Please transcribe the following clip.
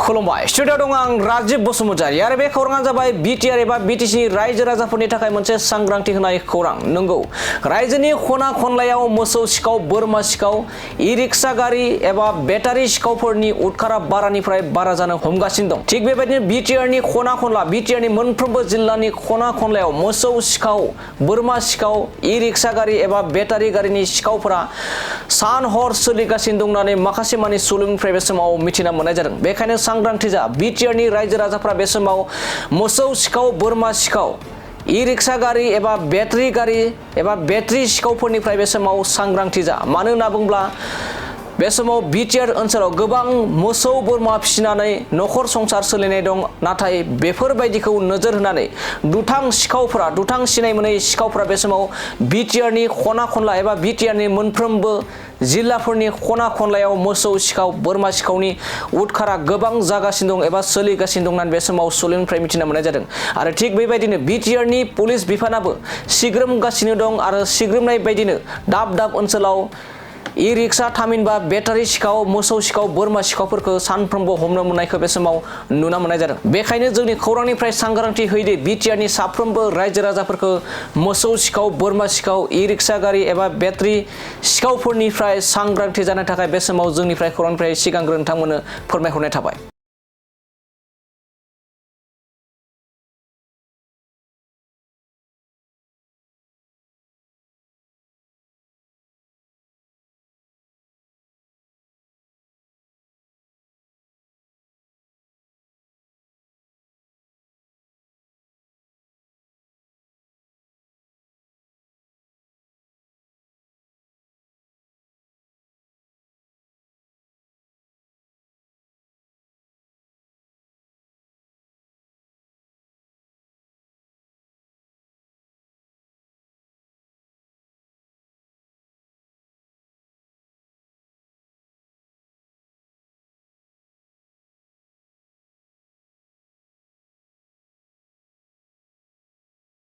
खुलुमबाय स्टुडिअ दं आं राजीब बसुमतारी आरो बे खौराङा जाबाय बिटिआर एबा बिटिसिनि रायजो राजाफोरनि थाखाय मोनसे सांग्रांथि होनाय खौरां। नंगौ, रायजोनि खना खनलायाव मोसौ सिखाव, बोरमा सिखाव, ई-रिक्सा गारि एबा बेटारि सिखावफोरनि उदखारा बारानिफ्राय बारा जानो हमगासिनो दं। थिग बेबायदिनो बिटिआरनि खना खनला, बिटिआरनि मोनफ्रोमबो जिल्लानि खना खनलायाव मोसौ सिखाव, बोरमा सिखाव, ई-रिक्सा गारि एबा बेटारि गारिनि सिखावफोरा सान हर सोलिगासिनो दं होननानै माखासे मानि सुलुंनिफ्राय बे समाव मिथिना मोननाय जादों। बेखायनो सांग्रांथि जा, बिटिआरनि रायजो राजाफ्रा बे समाव मोसौ सिखाव, बोरमा सिखाव, ई-रिक्सा गारि एबा बेटारि सिखावफोरनिफ्राय बे समाव सांग्रांथि जा। मानो होनना बुङोब्ला बे समाव बिटिआर ओनसोलाव गोबां मोसौ बोरमा फिसिनानै नखर संसार सोलिनाय दं। नाथाय बेफोरबायदिखौ नोजोर होनानै दुथां सिनाय मोनै सिखावफोरा बे समाव बिटिआरनि खना खनला एबा बिटिआरनि मोनफ्रोमबो जिल्लाफोरनि खना खनलायाव मोसौ सिखाव, बोरमा सिखावनि उदखारा गोबां जागासिनो दं एबा सोलिगासिनो दं होननानै बे समाव सुलुंनिफ्राय मिथिना मोननाय जादों। आरो थिग बेबायदिनो बिटिआरनि पुलिस बिफानाबो सिग्रोमगासिनो दं आरो सिग्रोमनाय बायदिनो दाब दाब ओनसोलाव ई-रिक्सा थामहिनबा बेटारि सिखाव, मोसौ सिखाव, बोरमा सिखावफोरखौ सानफ्रोमबो हमनो मोननायखौ बे समाव नुना मोननाय जादों। बेखायनो जोंनि खौरांनिफ्राय सांग्रांथि होयोदि बिटिआरनि साफ्रोमबो रायजो राजाफोरखौ मोसौ सिखाव, बोरमा सिखाव, ई-रिक्सा गारि एबा बेटारि सिखावफोरनिफ्राय सांग्रांथि जानो थाखाय बे समाव जोंनिफ्राय खौरांनिफ्राय सिगांग्रो नोंथांमोननो फोरमायहरनाय थाबाय।